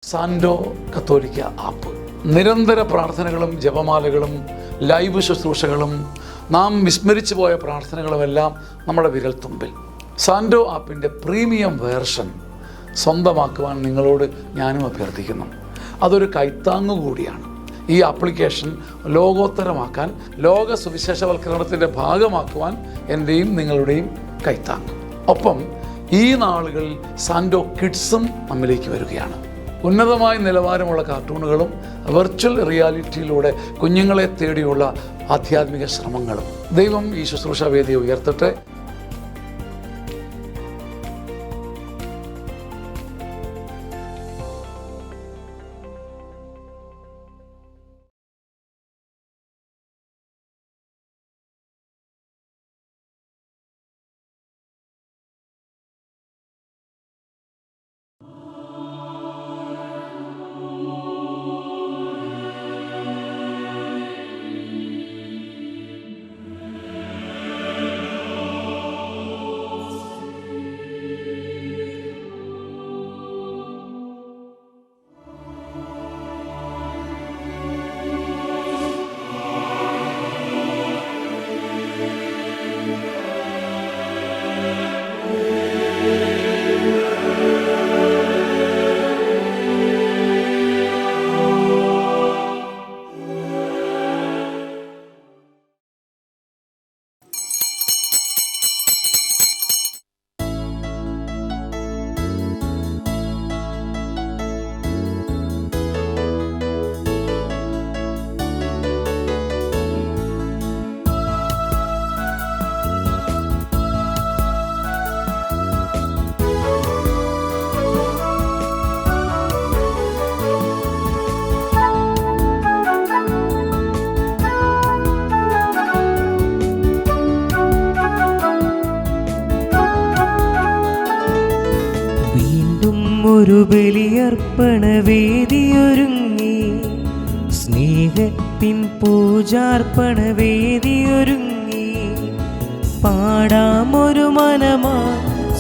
സാൻഡോ കത്തോലിക്ക ആപ്പ് നിരന്തര പ്രാർത്ഥനകളും ജപമാലകളും ലൈവ് ശുശ്രൂഷകളും നാം വിസ്മരിച്ചു പോയ പ്രാർത്ഥനകളുമെല്ലാം നമ്മുടെ വിരൽത്തുമ്പിൽ. സാൻഡോ ആപ്പിൻ്റെ പ്രീമിയം വേർഷൻ സ്വന്തമാക്കുവാൻ നിങ്ങളോട് ഞാനും അഭ്യർത്ഥിക്കുന്നു. അതൊരു കൈത്താങ്ങു കൂടിയാണ്. ഈ ആപ്ലിക്കേഷൻ ലോകോത്തരമാക്കാൻ, ലോക സുവിശേഷവൽക്കരണത്തിൻ്റെ ഭാഗമാക്കുവാൻ എൻ്റെയും നിങ്ങളുടെയും കൈത്താങ്ങ്. ഒപ്പം ഈ നാളുകളിൽ സാൻഡോ കിഡ്സും നമ്മിലേക്ക് വരികയാണ്. ഉന്നതമായ നിലവാരമുള്ള കാർട്ടൂണുകളും വെർച്വൽ റിയാലിറ്റിയിലൂടെ കുഞ്ഞുങ്ങളെ തേടിയുള്ള ആധ്യാത്മിക ശ്രമങ്ങളും. ദൈവം ഈ ശുശ്രൂഷ വേദിയെ ഉയർത്തട്ടെ. ഒരു ബലിയർപ്പണ വേദിയൊരുങ്ങി, സ്നേഹത്തിൻ പൂജാർപ്പണ വേദിയൊരുങ്ങി. പാടാമൊരു മനമാ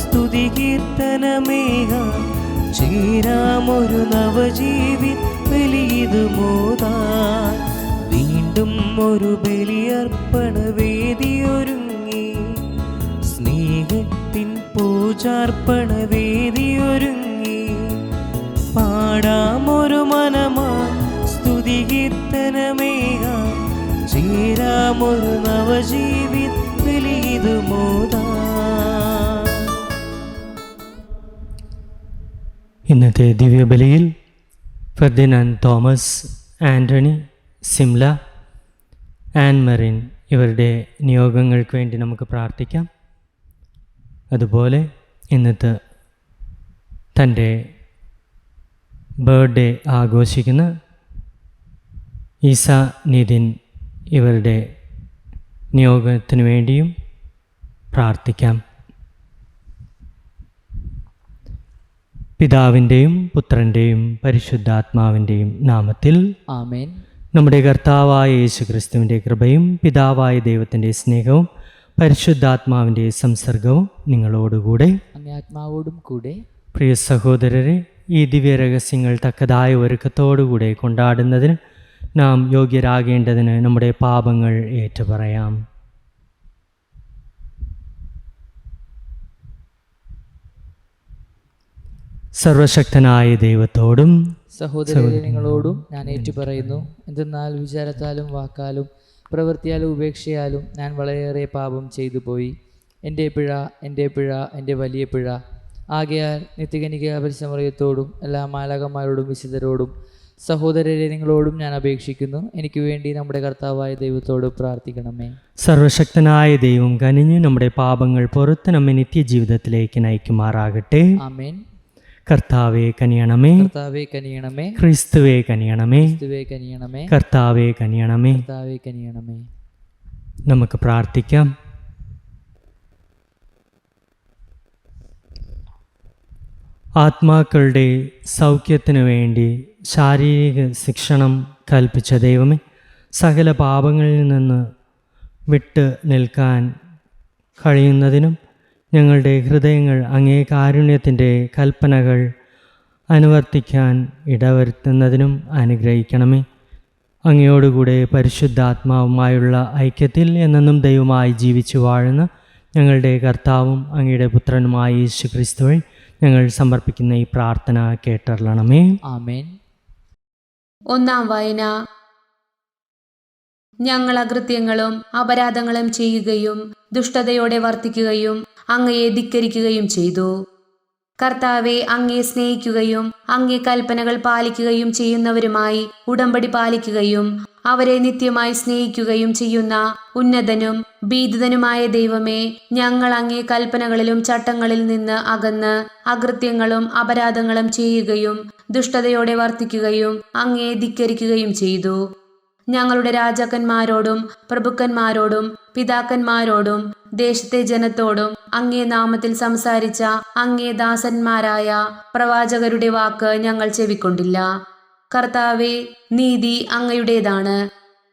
സ്തുതി കീർത്തനമേകാം, ചേരാമൊരു നവജീവി ബലിയിതു മോദാൻ. വീണ്ടും ഒരു ബലിയർപ്പണ വേദിയൊരുങ്ങി, സ്നേഹത്തിൻ പൂജാർപ്പണ വേദിയൊരുങ്ങി. പാടാമൊരു മനമാ സ്തുതി കീർത്തനമേകാം, ചേരാമൊരു നവജീവി ബലിയിതു മോദാൻ. ഇന്നത്തെ ദിവ്യബലിയിൽ ഫെർദിനാൻഡ് തോമസ്, ആൻ്റണി, സിംല, ആൻ മെറിൻ ഇവരുടെ നിയോഗങ്ങൾക്ക് വേണ്ടി നമുക്ക് പ്രാർത്ഥിക്കാം. അതുപോലെ ഇന്നത്തെ തൻ്റെ ബർത്ത്ഡേ ആഘോഷിക്കുന്ന ഈസ, നിതിൻ ഇവരുടെ നിയോഗത്തിന് വേണ്ടിയും പ്രാർത്ഥിക്കാം. പിതാവിൻ്റെയും പുത്രൻ്റെയും പരിശുദ്ധാത്മാവിൻ്റെയും നാമത്തിൽ ആമേൻ. നമ്മുടെ കർത്താവായ യേശു ക്രിസ്തുവിൻ്റെ കൃപയും പിതാവായ ദൈവത്തിൻ്റെ സ്നേഹവും പരിശുദ്ധാത്മാവിൻ്റെ സംസർഗവും നിങ്ങളോടുകൂടെ അങ്ങേ ആത്മാവോടും കൂടെ. പ്രിയ സഹോദരരെ, ഈ ദിവ്യരഹസ്യങ്ങൾ തക്കതായ ഒരുക്കത്തോടുകൂടെ കൊണ്ടാടുന്നതിന് നാം യോഗ്യരാകേണ്ടതിന് നമ്മുടെ പാപങ്ങൾ ഏറ്റുപറയാം. സർവശക്തനായ ദൈവത്തോടും സഹോദരരെ നിങ്ങളോടും ഞാൻ ഏറ്റുപറയുന്നു. എന്തെന്നാൽ വിചാരത്താലും വാക്കാലും പ്രവൃത്തിയാലും ഉപേക്ഷയാലും ഞാൻ വളരെയേറെ പാപം ചെയ്തു പോയി. എൻ്റെ പിഴ, എൻ്റെ വലിയ പിഴ. ആകയാൽ നിത്യകനിക പരിസമറിയത്തോടും എല്ലാ മാലാകന്മാരോടും വിശുദ്ധരോടും സഹോദരരെ നിങ്ങളോടും ഞാൻ അപേക്ഷിക്കുന്നു, എനിക്ക് വേണ്ടി നമ്മുടെ കർത്താവായ ദൈവത്തോട് പ്രാർത്ഥിക്കണമേ. സർവശക്തനായ ദൈവം കനിഞ്ഞ് നമ്മുടെ പാപങ്ങൾ പുറത്ത് നമ്മെ നിത്യജീവിതത്തിലേക്ക് നയിക്കുമാറാകട്ടെ. ആമേൻ. കർത്താവേ കനിയണമേ, കർത്താവേ കനിയണമേ. ക്രിസ്തുവേ കനിയണമേ, ക്രിസ്തുവേ കനിയണമേ. കർത്താവേ കനിയണമേ. കർത്താവേ കനിയണമേ. നമുക്ക് പ്രാർത്ഥിക്കാം. ആത്മാക്കളുടെ സൗഖ്യത്തിനു വേണ്ടി ശാരീരിക ശിക്ഷണം കൽപ്പിച്ച ദൈവമേ, സകല പാപങ്ങളിൽ നിന്ന് വിട്ട് നിൽക്കാൻ കഴിയുന്നതിനും ഞങ്ങളുടെ ഹൃദയങ്ങൾ അങ്ങേ കാരുണ്യത്തിൻ്റെ കൽപ്പനകൾ അനുവർത്തിക്കാൻ ഇടവരുത്തുന്നതിനും അനുഗ്രഹിക്കണമേ. അങ്ങയോടുകൂടെ പരിശുദ്ധാത്മാവുമായുള്ള ഐക്യത്തിൽ എന്നെന്നും ദൈവമായി ജീവിച്ചു വാഴുന്ന ഞങ്ങളുടെ കർത്താവും അങ്ങയുടെ പുത്രനുമായ യേശു ക്രിസ്തു വഴി ഞങ്ങൾ സമർപ്പിക്കുന്ന ഈ പ്രാർത്ഥന കേട്ടറിയണമേ. ആമേൻ. ഒന്നാം വായന. ഞങ്ങൾ അകൃത്യങ്ങളും അപരാധങ്ങളും ചെയ്യുകയും ദുഷ്ടതയോടെ വർത്തിക്കുകയും അങ്ങയെ ധിക്കരിക്കുകയും ചെയ്തു. കർത്താവെ, അങ്ങയെ സ്നേഹിക്കുകയും അങ്ങേ കൽപ്പനകൾ പാലിക്കുകയും ചെയ്യുന്നവരുമായി ഉടമ്പടി പാലിക്കുകയും അവരെ നിത്യമായി സ്നേഹിക്കുകയും ചെയ്യുന്ന ഉന്നതനും ഭീതിതനുമായ ദൈവമേ, ഞങ്ങൾ അങ്ങേ കൽപ്പനകളിലും ചട്ടങ്ങളിൽ നിന്ന് അകന്ന് അകൃത്യങ്ങളും അപരാധങ്ങളും ചെയ്യുകയും ദുഷ്ടതയോടെ വർത്തിക്കുകയും അങ്ങയെ ധിക്കരിക്കുകയും ചെയ്തു. ഞങ്ങളുടെ രാജാക്കന്മാരോടും പ്രഭുക്കന്മാരോടും പിതാക്കന്മാരോടും ദേശത്തെ ജനത്തോടും അങ്ങേ നാമത്തിൽ സംസാരിച്ച അങ്ങേ ദാസന്മാരായ പ്രവാചകരുടെ വാക്ക് ഞങ്ങൾ ചെവിക്കൊണ്ടില്ല. കർത്താവെ, നീതി അങ്ങയുടേതാണ്.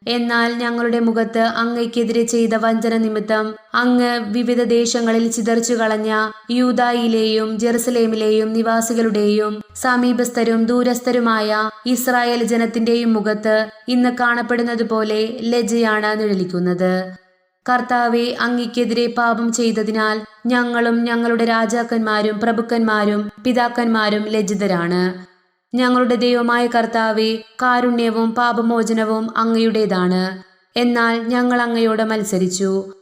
എന്നാൽ ഞങ്ങളുടെ മുഖത്ത് അങ്ങയ്ക്കെതിരെ ചെയ്ത വഞ്ചന നിമിത്തം അങ്ങ് വിവിധ ദേശങ്ങളിൽ ചിതറിച്ചു കളഞ്ഞ യൂദായിലെയും ജെറുസലേമിലെയും നിവാസികളുടെയും സമീപസ്ഥരും ദൂരസ്ഥരുമായ ഇസ്രായേൽ ജനത്തിന്റെയും മുഖത്ത് ഇന്ന് കാണപ്പെടുന്നത് പോലെ ലജ്ജയാണ് നിഴലിക്കുന്നത്. കർത്താവെ, അങ്ങയ്ക്കെതിരെ പാപം ചെയ്തതിനാൽ ഞങ്ങളും ഞങ്ങളുടെ രാജാക്കന്മാരും പ്രഭുക്കന്മാരും പിതാക്കന്മാരും ലജ്ജിതരാണ്. ഞങ്ങളുടെ ദൈവമായ കർത്താവെ, കാരുണ്യവും പാപമോചനവും അങ്ങയുടേതാണ്. എന്നാൽ ഞങ്ങൾ അങ്ങയോട് മത്സരിച്ചു.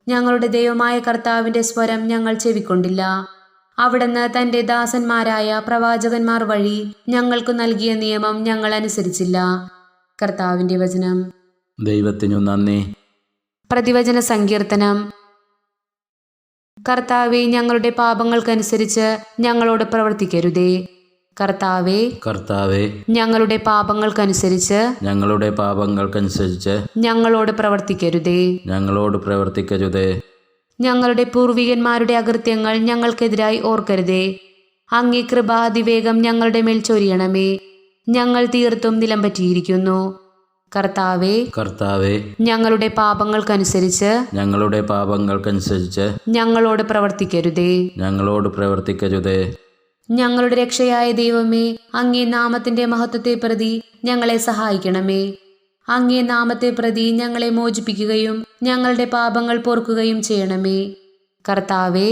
ഞങ്ങളുടെ ദൈവമായ കർത്താവിന്റെ സ്വരം ഞങ്ങൾ ചെവിക്കൊണ്ടില്ല. അവിടുന്ന് തന്റെ ദാസന്മാരായ പ്രവാചകന്മാർ വഴി ഞങ്ങൾക്ക് നൽകിയ നിയമം ഞങ്ങൾ അനുസരിച്ചില്ല. കർത്താവിന്റെ വചനം. ദൈവത്തിനു നന്ദി. പ്രതിവചന സങ്കീർത്തനം. കർത്താവെ, ഞങ്ങളുടെ പാപങ്ങൾക്കനുസരിച്ച് ഞങ്ങളോട് പ്രവർത്തിക്കരുതേ. കർത്താവെ, ഞങ്ങളുടെ പാപങ്ങൾക്കനുസരിച്ച് ഞങ്ങളോട് പ്രവർത്തിക്കരുതേ. ഞങ്ങളുടെ പൂർവികന്മാരുടെ അകൃത്യങ്ങൾ ഞങ്ങൾക്കെതിരായി ഓർക്കരുതേ. അങ്ങേ കൃപ അതിവേഗം ഞങ്ങളുടെ മേൽ ചൊരിയണമേ. ഞങ്ങൾ തീർത്തും നിലം പറ്റിയിരിക്കുന്നു. കർത്താവെ, ഞങ്ങളുടെ പാപങ്ങൾക്കനുസരിച്ച് ഞങ്ങളോട് പ്രവർത്തിക്കരുതേ. ഞങ്ങളുടെ രക്ഷയായ ദൈവമേ, അങ്ങേ നാമത്തിന്റെ മഹത്വത്തെ പ്രതി ഞങ്ങളെ സഹായിക്കണമേ. അങ്ങേ നാമത്തെ പ്രതി ഞങ്ങളെ മോചിപ്പിക്കുകയും ഞങ്ങളുടെ പാപങ്ങൾ പൊറുക്കുകയും ചെയ്യണമേ. കർത്താവെ,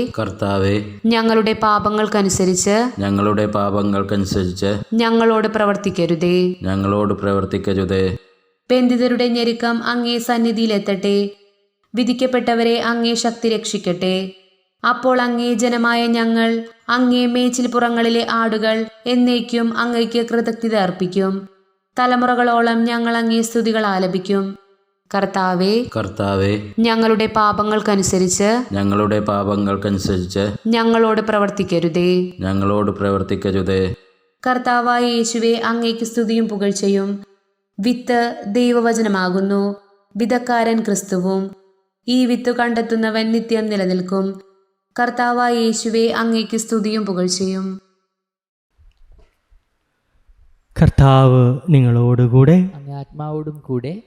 ഞങ്ങളുടെ പാപങ്ങൾക്കനുസരിച്ച് ഞങ്ങളോട് പ്രവർത്തിക്കരുതേ. ബന്ധിതരുടെ ഞെരുക്കം അങ്ങേ സന്നിധിയിലെത്തട്ടെ. വിധിക്കപ്പെട്ടവരെ അങ്ങേ ശക്തി രക്ഷിക്കട്ടെ. അപ്പോൾ അങ്ങേ ജനമായ ഞങ്ങൾ, അങ്ങേ മേച്ചിൽപ്പുറങ്ങളിലെ ആടുകൾ എന്നേക്കും അങ്ങയ്ക്ക് കൃതജ്ഞത അർപ്പിക്കും. തലമുറകളോളം ഞങ്ങൾ അങ്ങേ സ്തുതികൾ ആലപിക്കും. കർത്താവെ, ഞങ്ങളുടെ പാപങ്ങൾക്കനുസരിച്ച് ഞങ്ങളോട് പ്രവർത്തിക്കരുതേ. കർത്താവായ യേശുവേ, അങ്ങേക്ക് സ്തുതിയും പുകഴ്ചയും. വിത്ത് ദൈവവചനമാകുന്നു, വിതക്കാരൻ ക്രിസ്തുവും. ഈ വിത്ത് കണ്ടെത്തുന്നവൻ നിത്യം നിലനിൽക്കും. കർത്താവായ യേശുവേ, അങ്ങേക്ക് സ്തുതിയും പുകഴ്ചയും. കർത്താവ് നിങ്ങളോടുകൂടെ, അങ്ങേ ആത്മാവോടും കൂടെ.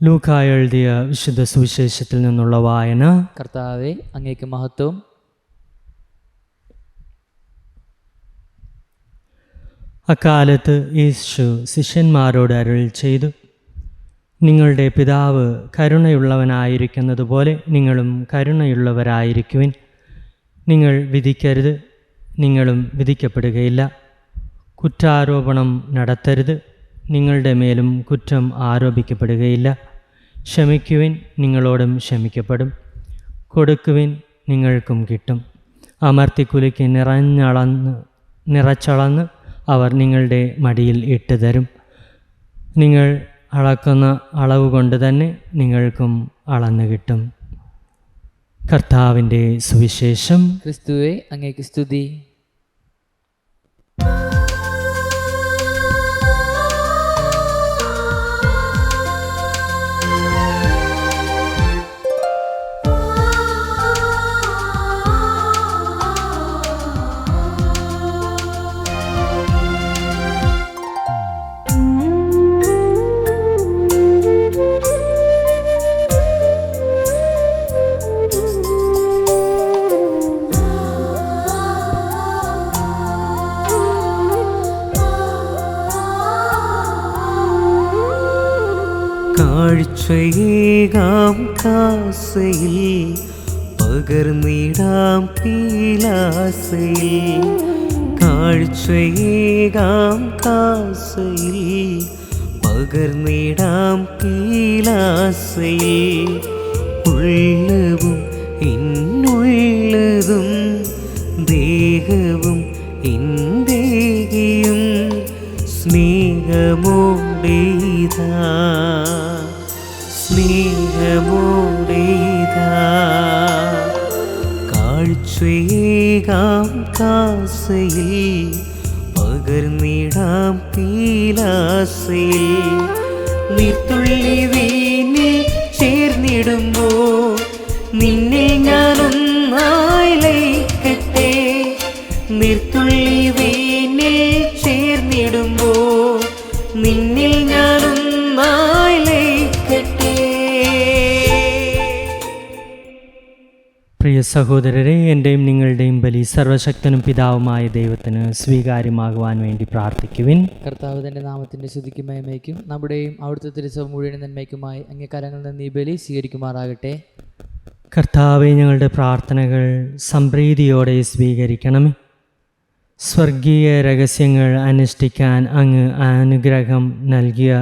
ലൂക്കാ എഴുതിയ വിശുദ്ധ സുവിശേഷത്തിൽ നിന്നുള്ള വായന. കർത്താവെ, അങ്ങേക്ക് മഹത്വം. അക്കാലത്ത് യേശു ശിഷ്യന്മാരോട് അരുൾ ചെയ്തു, നിങ്ങളുടെ പിതാവ് കരുണയുള്ളവനായിരിക്കുന്നത് പോലെ നിങ്ങളും കരുണയുള്ളവരായിരിക്കുവിൻ. നിങ്ങൾ വിധിക്കരുത്, നിങ്ങളും വിധിക്കപ്പെടുകയില്ല. കുറ്റാരോപണം നടത്തരുത്, നിങ്ങളുടെ മേലും കുറ്റം ആരോപിക്കപ്പെടുകയില്ല. ക്ഷമിക്കുവിൻ, നിങ്ങളോടും ക്ഷമിക്കപ്പെടും. കൊടുക്കുവിൻ, നിങ്ങൾക്കും കിട്ടും. അമർത്തിക്കുലുക്കി നിറച്ചളന്ന് അവർ നിങ്ങളുടെ മടിയിൽ ഇട്ട് തരും. നിങ്ങൾ അളക്കുന്ന അളവ് കൊണ്ട് തന്നെ നിങ്ങൾക്കും അളന്നു കിട്ടും. കർത്താവിൻ്റെ സുവിശേഷം. ക്രിസ്തുവേ, അങ്ങേക്ക് സ്തുതി. കാഴ്ചയേകാം കാസയിൽ പകർന്നിടാം പീലാസയിൽ. കാഴ്ചയേകാം കാസയിൽ പകർന്നിടാം പീലാസയിൽ. ഉള്ളവും എന്നുള്ളതും ദേഹവും എന്തേകിയും സ്നേഹമോടേതാ സ്നേഹമോടേതാ. കാഴ്ചയേകാം കാസയിൽ പകർന്നിടാം പീലാസയിൽ. നീർത്തുള്ളി വീണിൽ ചേർന്നിടുമ്പോൾ നിന്നിൽ ഞാനൊന്നായി ലയിക്കട്ടെ. നീർത്തുള്ളി വീണിൽ ചേർന്നിടുമ്പോൾ നിന്നിൽ ഞാനൊന്നായി ലയിക്കട്ടെ. പ്രിയ സഹോദരരെ, എൻ്റെയും നിങ്ങളുടെയും ബലി സർവശക്തനും പിതാവുമായ ദൈവത്തിന് സ്വീകാര്യമാകുവാൻ വേണ്ടി പ്രാർത്ഥിക്കുവിൻ. കർത്താവ് തൻ്റെ നാമത്തിൻ്റെ സ്തുതിക്കും മഹിമയ്ക്കും നമ്മുടെയും അവിടുത്തെ തിരുസഭ മുഴുവൻ നന്മയ്ക്കുമായി അങ്ങേ കരങ്ങളിൽ നിന്ന് ഈ ബലി സ്വീകരിക്കുമാറാകട്ടെ. കർത്താവെ, ഞങ്ങളുടെ പ്രാർത്ഥനകൾ സംപ്രീതിയോടെ സ്വീകരിക്കണമേ. സ്വർഗീയ രഹസ്യങ്ങൾ അനുഷ്ഠിക്കാൻ അങ്ങ് അനുഗ്രഹം നൽകിയ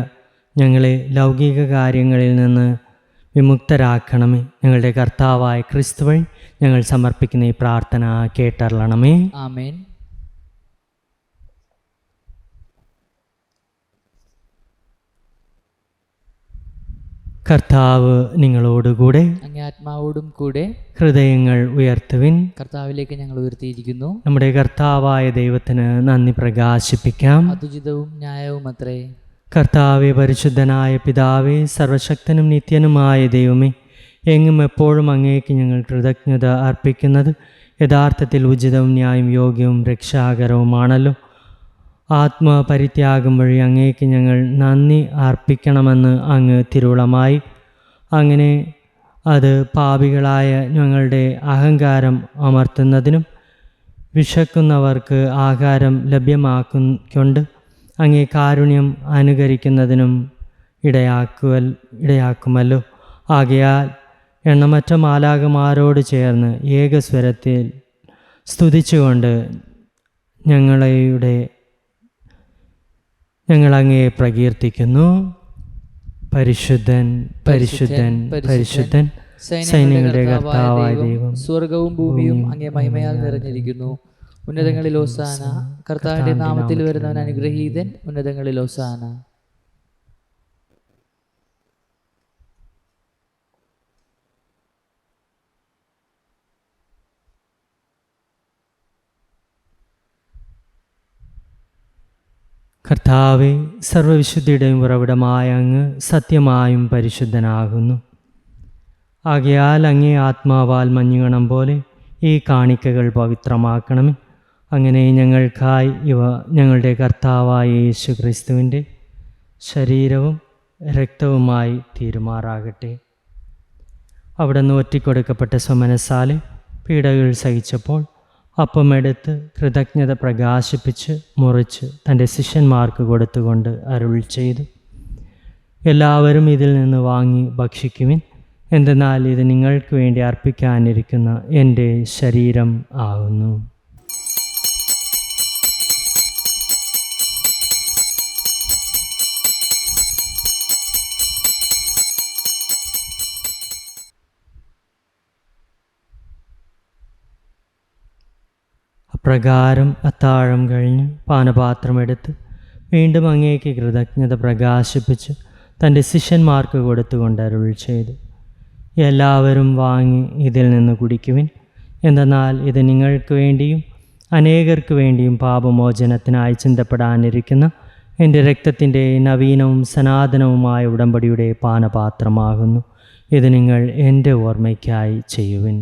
ഞങ്ങളെ ലൗകിക കാര്യങ്ങളിൽ നിന്ന് വിമുക്തരാക്കണമേ. ഞങ്ങളുടെ കർത്താവായ ക്രിസ്തു വഴി ഞങ്ങൾ സമർപ്പിക്കുന്ന ഈ പ്രാർത്ഥന കേട്ടറിയണമേ. ആമേൻ. കർത്താവ് നിങ്ങളോടുകൂടെ, അങ്ങേ ആത്മാവോടും കൂടെ. ഹൃദയങ്ങൾ ഉയർത്തുവിൻ. കർത്താവിലേക്ക് ഞങ്ങൾ ഉയർത്തിയിരിക്കുന്നു. നമ്മുടെ കർത്താവായ ദൈവത്തിന് നന്ദി പ്രകാശിപ്പിക്കാം. അതുചിതവും ന്യായവും അത്രേ. കർത്താവെ, പരിശുദ്ധനായ പിതാവേ, സർവശക്തനും നിത്യനുമായ ദൈവമേ, എങ്ങും എപ്പോഴും അങ്ങേക്ക് ഞങ്ങൾ കൃതജ്ഞത അർപ്പിക്കുന്നത് യഥാർത്ഥത്തിൽ ഉചിതവും ന്യായവും യോഗ്യവും രക്ഷാകരവുമാണല്ലോ. ആത്മപരിത്യാഗം വഴി അങ്ങേക്ക് ഞങ്ങൾ നന്ദി അർപ്പിക്കണമെന്ന് അങ്ങ് തിരുവുളമായി. അങ്ങനെ അത് പാപികളായ ഞങ്ങളുടെ അഹങ്കാരം അമർത്തുന്നതിനും വിശക്കുന്നവർക്ക് ആഹാരം ലഭ്യമാക്കൊണ്ട് അങ്ങേ കാരുണ്യം അനുകരിക്കുന്നതിനും ഇടയാക്കുമല്ലോ. ആകയാൽ എണ്ണമറ്റ മാലാഖമാരോട് ചേർന്ന് ഏകസ്വരത്തിൽ സ്തുതിച്ചുകൊണ്ട് ഞങ്ങളങ്ങേ പ്രകീർത്തിക്കുന്നു. പരിശുദ്ധൻ പരിശുദ്ധൻ പരിശുദ്ധൻ, സൈന്യങ്ങളുടെ കർത്താവായ ദൈവം, സ്വർഗവും ഭൂമിയും അങ്ങേ മഹിമയാൽ നിറഞ്ഞിരിക്കുന്നു. ഉന്നതങ്ങളിൽ ഹോസാന. കർത്താവിന്റെ നാമത്തിൽ വരുന്നവൻ അനുഗ്രഹീതൻ. ഉന്നതങ്ങളിൽ ഹോസാന. കർത്താവെ, സർവ്വവിശുദ്ധിയുടെയും ഉറവിടമായ അങ്ങ് സത്യമായും പരിശുദ്ധനാകുന്നു. ആകയാൽ അങ്ങേ ആത്മാവാൽ മഞ്ഞുകണം പോലെ ഈ കാണിക്കകൾ പവിത്രമാക്കണമേ. അങ്ങനെ ഞങ്ങൾക്കായി ഇവ ഞങ്ങളുടെ കർത്താവായ യേശു ക്രിസ്തുവിൻ്റെ ശരീരവും രക്തവുമായി തീരുമാറാകട്ടെ. അവിടുന്ന് ഒറ്റിക്കൊടുക്കപ്പെട്ട സ്വമനസാലെ പീഡകൾ സഹിച്ചപ്പോൾ അപ്പമെടുത്ത് കൃതജ്ഞത പ്രകാശിപ്പിച്ച് മുറിച്ച് തൻ്റെ ശിഷ്യന്മാർക്ക് കൊടുത്തുകൊണ്ട് അരുൾ ചെയ്തു, എല്ലാവരും ഇതിൽ നിന്ന് വാങ്ങി ഭക്ഷിക്കുവിൻ. എന്തെന്നാൽ ഇത് നിങ്ങൾക്ക് വേണ്ടി അർപ്പിക്കാനിരിക്കുന്ന എൻ്റെ ശരീരം ആകുന്നു. അപ്രകാരം അത്താഴം കഴിഞ്ഞ് പാനപാത്രമെടുത്ത് വീണ്ടും അങ്ങേക്ക് കൃതജ്ഞത പ്രകാശിപ്പിച്ച് തൻ്റെ ശിഷ്യന്മാർക്ക് കൊടുത്തുകൊണ്ട് അരുൾ ചെയ്തു, എല്ലാവരും വാങ്ങി ഇതിൽ നിന്ന് കുടിക്കുവിൻ. എന്തെന്നാൽ ഇത് നിങ്ങൾക്ക് വേണ്ടിയും അനേകർക്ക് വേണ്ടിയും പാപമോചനത്തിനായി ചിന്തപ്പെടാനിരിക്കുന്ന എൻ്റെ രക്തത്തിൻ്റെ നവീനവും സനാതനവുമായ ഉടമ്പടിയുടെ പാനപാത്രമാകുന്നു. ഇത് നിങ്ങൾ എൻ്റെ ഓർമ്മയ്ക്കായി ചെയ്യുവിൻ.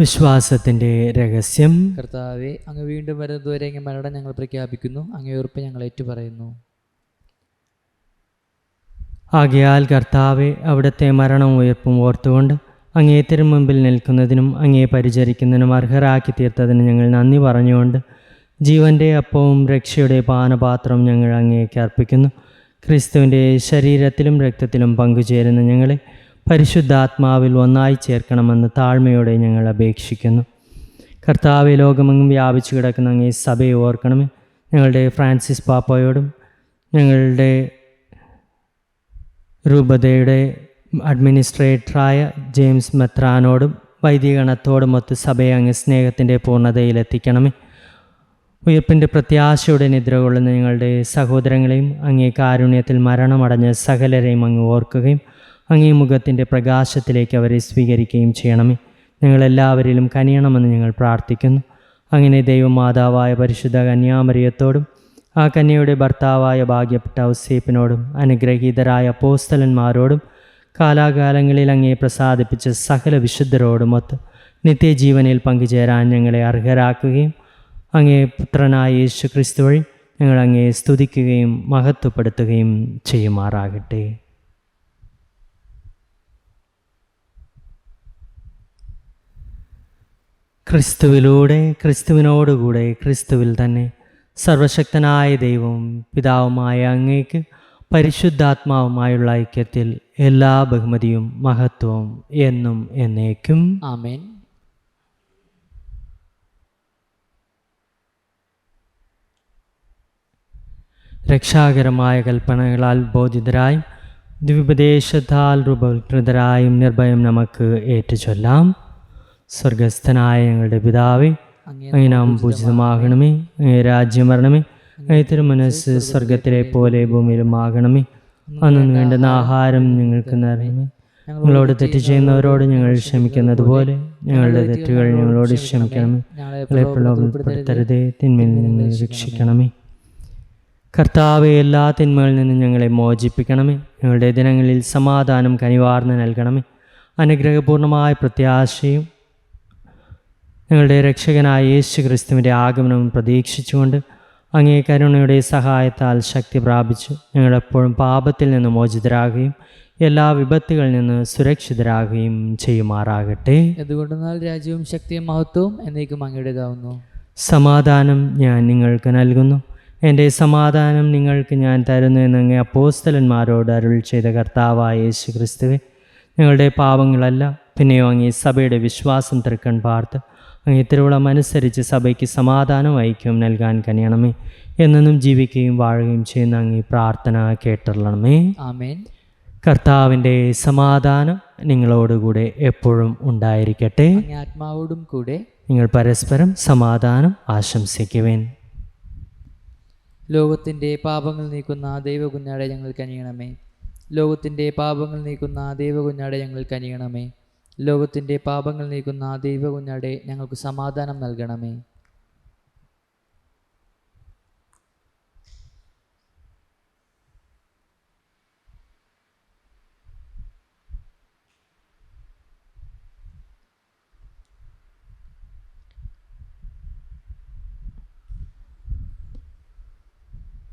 വിശ്വാസത്തിൻ്റെ രഹസ്യം. കർത്താവെ, അങ്ങ് വീണ്ടും വരുന്നതുവരെ അങ്ങ് മരണം ഞങ്ങൾ പ്രഖ്യാപിക്കുന്നു. അങ്ങേ ഉറപ്പ് ഞങ്ങൾ ഏറ്റുപറയുന്നു. ആകയാൽ കർത്താവെ, അവിടുത്തെ മരണവും ഉയർപ്പും ഓർത്തുകൊണ്ട് അങ്ങേ തിരുമുമ്പിൽ നിൽക്കുന്നതിനും അങ്ങേ പരിചരിക്കുന്നതിനും അർഹരാക്കി തീർത്തതിന് ഞങ്ങൾ നന്ദി പറഞ്ഞുകൊണ്ട് ജീവൻ്റെ അപ്പവും രക്ഷയുടെ പാനപാത്രവും ഞങ്ങൾ അങ്ങേക്ക് അർപ്പിക്കുന്നു. ക്രിസ്തുവിൻ്റെ ശരീരത്തിലും രക്തത്തിലും പങ്കുചേരുന്ന ഞങ്ങളെ പരിശുദ്ധാത്മാവിൽ ഒന്നായി ചേർക്കണമെന്ന് താഴ്മയോടെ ഞങ്ങൾ അപേക്ഷിക്കുന്നു. കർത്താവെ, ലോകമെങ്ങും വ്യാപിച്ചു കിടക്കുന്ന അങ്ങേ സഭയെ ഓർക്കണമേ. ഞങ്ങളുടെ ഫ്രാൻസിസ് പാപ്പയോടും ഞങ്ങളുടെ രൂപതയുടെ അഡ്മിനിസ്ട്രേറ്ററായ ജെയിംസ് മെത്രാനോടും വൈദികഗണത്തോടുമൊത്ത് സഭയെ അങ്ങ് സ്നേഹത്തിൻ്റെ പൂർണ്ണതയിലെത്തിക്കണമേ. ഉയർപ്പിൻ്റെ പ്രത്യാശയുടെ നിദ്ര കൊള്ളുന്ന ഞങ്ങളുടെ സഹോദരങ്ങളെയും അങ്ങേ കാരുണ്യത്തിൽ മരണമടഞ്ഞ സകലരെയും അങ്ങ് ഓർക്കുകയും അങ്ങേ മുഖത്തിൻ്റെ പ്രകാശത്തിലേക്ക് അവരെ സ്വീകരിക്കുകയും ചെയ്യണമേ. ഞങ്ങളെല്ലാവരിലും കനിയണമെന്ന് ഞങ്ങൾ പ്രാർത്ഥിക്കുന്നു. അങ്ങനെ ദൈവമാതാവായ പരിശുദ്ധ കന്യാമറിയത്തോടും ആ കന്യയുടെ ഭർത്താവായ ഭാഗ്യപ്പെട്ട ഔസേപ്പിനോടും അനുഗ്രഹീതരായ അപ്പോസ്തലന്മാരോടും കാലാകാലങ്ങളിൽ അങ്ങേ പ്രസാദിപ്പിച്ച സകല വിശുദ്ധരോടുമൊത്ത് നിത്യജീവനിൽ പങ്കുചേരാൻ ഞങ്ങളെ അർഹരാക്കുകയും അങ്ങേ പുത്രനായ യേശു ക്രിസ്തു വഴി ഞങ്ങൾ അങ്ങേ സ്തുതിക്കുകയും മഹത്വപ്പെടുത്തുകയും ചെയ്യുമാറാകട്ടെ. ക്രിസ്തുവിലൂടെ, ക്രിസ്തുവിനോടുകൂടെ, ക്രിസ്തുവിൽ തന്നെ സർവശക്തനായ ദൈവവും പിതാവുമായ അങ്ങേക്ക് പരിശുദ്ധാത്മാവുമായുള്ള ഐക്യത്തിൽ എല്ലാ ബഹുമതിയും മഹത്വവും എന്നും എന്നേക്കും ആമേൻ. രക്ഷാകരമായ കൽപ്പനകളാൽ ബോധിതരായും ദിവ്യോപദേശത്താൽ രൂപവത്കൃതരായും നിർഭയം നമുക്ക് ഏറ്റുചൊല്ലാം. സ്വർഗസ്ഥനായ ഞങ്ങളുടെ പിതാവേ, അങ്ങേ നാമം പൂജിതമാകണമേ. അങ്ങേ രാജ്യം വരണമേ. അങ്ങേ തിരുമനസ്സ് സ്വർഗത്തിലെ പോലെ ഭൂമിയിലും ആകണമേ. അന്നു വേണ്ടുന്ന ആഹാരം ഞങ്ങൾക്ക് നൽകണമേ. ഞങ്ങളോട് തെറ്റ് ചെയ്യുന്നവരോട് ഞങ്ങൾ ക്ഷമിക്കുന്നത് പോലെ ഞങ്ങളുടെ തെറ്റുകൾ ഞങ്ങളോട് ക്ഷമിക്കണമേ. ഞങ്ങളെ പ്രലോഭനപ്പെടുത്തരുതേ, തിന്മയിൽ നിന്ന് രക്ഷിക്കണമേ. കർത്താവെ, എല്ലാ തിന്മകളിൽ നിന്നും ഞങ്ങളെ മോചിപ്പിക്കണമേ. ഞങ്ങളുടെ ദിനങ്ങളിൽ സമാധാനം കനിവാർന്ന് നൽകണമേ. അനുഗ്രഹപൂർണമായ പ്രത്യാശയും ഞങ്ങളുടെ രക്ഷകനായ യേശു ക്രിസ്തുവിൻ്റെ ആഗമനവും പ്രതീക്ഷിച്ചുകൊണ്ട് അങ്ങേ കരുണയുടെ സഹായത്താൽ ശക്തി പ്രാപിച്ചു ഞങ്ങളെപ്പോഴും പാപത്തിൽ നിന്ന് മോചിതരാകുകയും എല്ലാ വിപത്തുകളിൽ നിന്ന് സുരക്ഷിതരാകുകയും ചെയ്യുമാറാകട്ടെ. എന്തുകൊണ്ടെന്നാൽ രാജ്യവും ശക്തിയും മഹത്വവും എന്നേക്കും അങ്ങയുടേതാവുന്നു. സമാധാനം ഞാൻ നിങ്ങൾക്ക് നൽകുന്നു, എൻ്റെ സമാധാനം നിങ്ങൾക്ക് ഞാൻ തരുന്നു എന്നങ്ങേ അപ്പോസ്തലന്മാരോട് അരുൾ ചെയ്ത കർത്താവായ യേശു ക്രിസ്തുവേ, ഞങ്ങളുടെ പാപങ്ങളല്ല പിന്നെയോ അങ്ങേ സഭയുടെ വിശ്വാസം തൃക്കൺ പാർത്ത് അങ്ങേ തിരുവുളം അനുസരിച്ച് സഭയ്ക്ക് സമാധാനം ഐക്യവും നൽകാൻ കനിയണമേ. എന്നും ജീവിക്കുകയും വാഴുകയും ചെയ്യുന്ന അങ്ങേ പ്രാർത്ഥന കേട്ടറിയണമേ. ആമേൻ. കർത്താവിൻ്റെ സമാധാനം നിങ്ങളോടുകൂടെ എപ്പോഴും ഉണ്ടായിരിക്കട്ടെ. അങ്ങേ ആത്മാവോടും കൂടെ. നിങ്ങൾ പരസ്പരം സമാധാനം ആശംസിക്കുവേൻ. ലോകത്തിൻ്റെ പാപങ്ങൾ നീക്കുന്ന ദൈവകുഞ്ഞാടെ ഞങ്ങൾ കനിയണമേ. ലോകത്തിൻ്റെ പാപങ്ങൾ നീക്കുന്ന ദൈവകുഞ്ഞാടെ ഞങ്ങൾ കനിയണമേ. ലോകത്തിൻ്റെ പാപങ്ങൾ നീക്കുന്ന ദൈവകുഞ്ഞാടെ ഞങ്ങൾക്ക് സമാധാനം നൽകണമേ.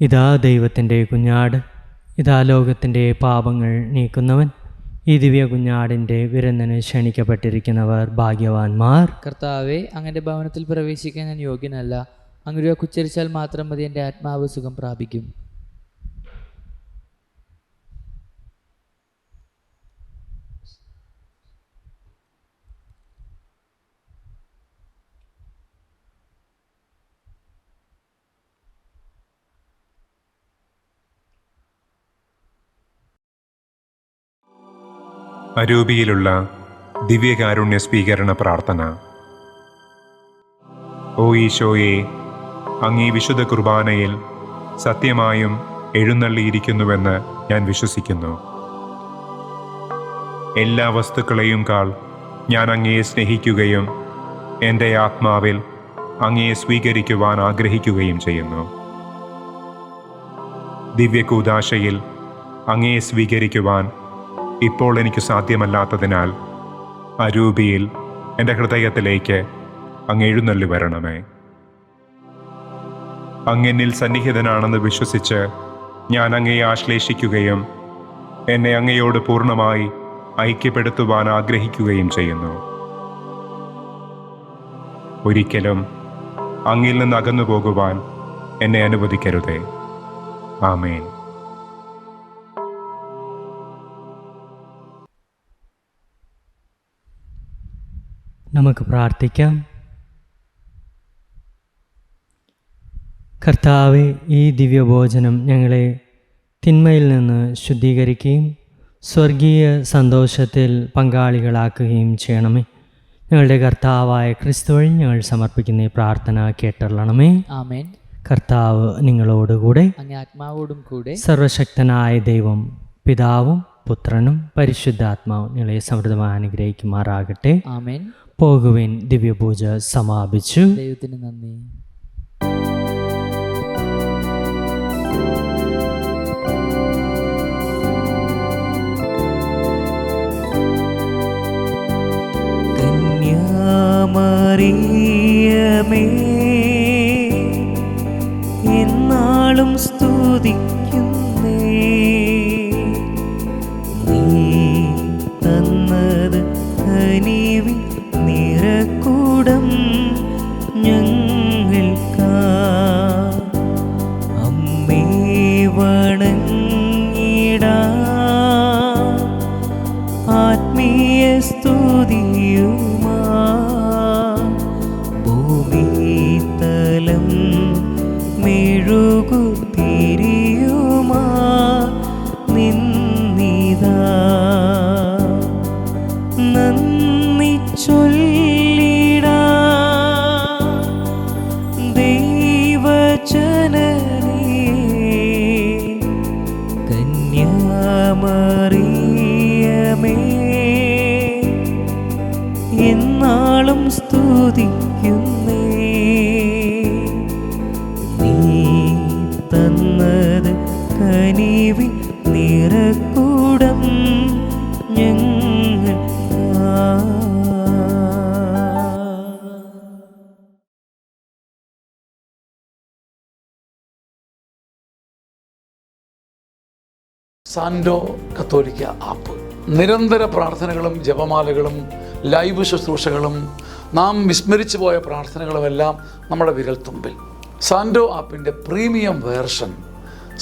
ഇതാ ദൈവത്തിൻ്റെ കുഞ്ഞാട്, ഇതാ ലോകത്തിൻ്റെ പാപങ്ങൾ നീക്കുന്നവൻ. ഈ ദിവ്യ കുഞ്ഞാടിൻ്റെ വിരുന്നിന് ക്ഷണിക്കപ്പെട്ടിരിക്കുന്നവർ ഭാഗ്യവാന്മാർ. കർത്താവെ, അങ്ങയുടെ ഭവനത്തിൽ പ്രവേശിക്കാൻ ഞാൻ യോഗ്യനല്ല. അങ്ങയുടെ ഉച്ചരിച്ചാൽ മാത്രം മതി, എൻ്റെ ആത്മാവ് സുഖം പ്രാപിക്കും. അരൂപിയിലുള്ള ദിവ്യകാരുണ്യ സ്വീകരണ പ്രാർത്ഥന. ഓ ഈശോയെ, അങ്ങീ വിശുദ്ധ കുർബാനയിൽ സത്യമായും എഴുന്നള്ളിയിരിക്കുന്നുവെന്ന് ഞാൻ വിശ്വസിക്കുന്നു. എല്ലാ വസ്തുക്കളെയും കാൾ ഞാൻ അങ്ങയെ സ്നേഹിക്കുകയും എൻ്റെ ആത്മാവിൽ അങ്ങയെ സ്വീകരിക്കുവാൻ ആഗ്രഹിക്കുകയും ചെയ്യുന്നു. ദിവ്യകൂദാശയിൽ അങ്ങയെ സ്വീകരിക്കുവാൻ ഇപ്പോൾ എനിക്ക് സാധ്യമല്ലാത്തതിനാൽ അരൂപിയിൽ എൻ്റെ ഹൃദയത്തിലേക്ക് അങ്ങ് എഴുന്നള്ളി വരണമേ. അങ്ങെന്നിൽ സന്നിഹിതനാണെന്ന് വിശ്വസിച്ച് ഞാൻ അങ്ങയെ ആശ്ലേഷിക്കുകയും എന്നെ അങ്ങയോട് പൂർണ്ണമായി ഐക്യപ്പെടുത്തുവാൻ ആഗ്രഹിക്കുകയും ചെയ്യുന്നു. ഒരിക്കലും അങ്ങിൽ നിന്ന് അകന്നു പോകുവാൻ എന്നെ അനുവദിക്കരുതേ. ആമേൻ. നമുക്ക് പ്രാർത്ഥിക്കാം. കർത്താവെ, ഈ ദിവ്യഭോജനം ഞങ്ങളെ തിന്മയിൽ നിന്ന് ശുദ്ധീകരിക്കുകയും സ്വർഗീയ സന്തോഷത്തിൽ പങ്കാളികളാക്കുകയും ചെയ്യണമേ. ഞങ്ങളുടെ കർത്താവായ ക്രിസ്തു വഴി ഞങ്ങൾ സമർപ്പിക്കുന്ന ഈ പ്രാർത്ഥന കേട്ടള്ളണമേ. ആമേൻ. കർത്താവ് നിങ്ങളോടുകൂടെ, അങ്ങേ ആത്മാവോടും കൂടെ. സർവശക്തനായ ദൈവം പിതാവും പുത്രനും പരിശുദ്ധാത്മാവും നിങ്ങളെ സമൃദ്ധമായി അനുഗ്രഹിക്കുമാറാകട്ടെ. ആമേൻ. പോകുവിൻ. ദിവ്യപൂജ സമാപിച്ചു. ദൈവത്തിന് നന്ദി. കന്യാമറിയമേ, എന്നാളും സ്തുതിക്കുന്നേ, നീ തന്നത് കനിവിൻ നിറകൂടം ഞങ്ങൾക്കാ. അമ്മേ വണങ്ങിടാം, ആത്മീയ സ്തുതിയുമാ ഭൂമിതലം മെഴുകുതിരിയുമാ നിന്നിതാ. നന്ദി ചൊല്ലിടാം ദൈവജനനിയേ, കന്യാമറിയമേ, എന്നാളും സ്തുതിക്കുന്നേ, നീ തന്നത് കനിവിൻ നിറകൂടം ഞങ്ങൾക്കാ. സാൻഡോ കത്തോലിക്ക ആപ്പ് നിരന്തര പ്രാർത്ഥനകളും ജപമാലകളും ലൈവ് ശുശ്രൂഷകളും നാം വിസ്മരിച്ചു പോയ പ്രാർത്ഥനകളുമെല്ലാം നമ്മുടെ വിരൽത്തുമ്പിൽ. സാൻഡോ ആപ്പിൻ്റെ പ്രീമിയം വേർഷൻ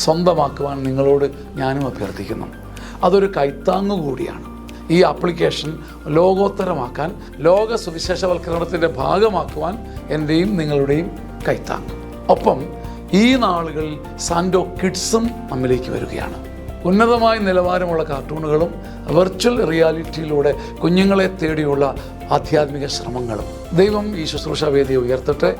സ്വന്തമാക്കുവാൻ നിങ്ങളോട് ഞാനും അഭ്യർത്ഥിക്കുന്നു. അതൊരു കൈത്താങ്ങു കൂടിയാണ്. ഈ ആപ്ലിക്കേഷൻ ലോകോത്തരമാക്കാൻ, ലോക സുവിശേഷവൽക്കരണത്തിൻ്റെ ഭാഗമാക്കുവാൻ എൻ്റെയും നിങ്ങളുടെയും കൈത്താങ്ങ്. ഒപ്പം ഈ നാളുകളിൽ സാൻഡോ കിഡ്സും നമ്മിലേക്ക് വരികയാണ്. ഉന്നതമായ നിലവാരമുള്ള കാർട്ടൂണുകളും വെർച്വൽ റിയാലിറ്റിയിലൂടെ കുഞ്ഞുങ്ങളെ തേടിയുള്ള ആധ്യാത്മിക ശ്രമങ്ങളും. ദൈവം ഈ ശുശ്രൂഷ വേദിയെ ഉയർത്തട്ടെ.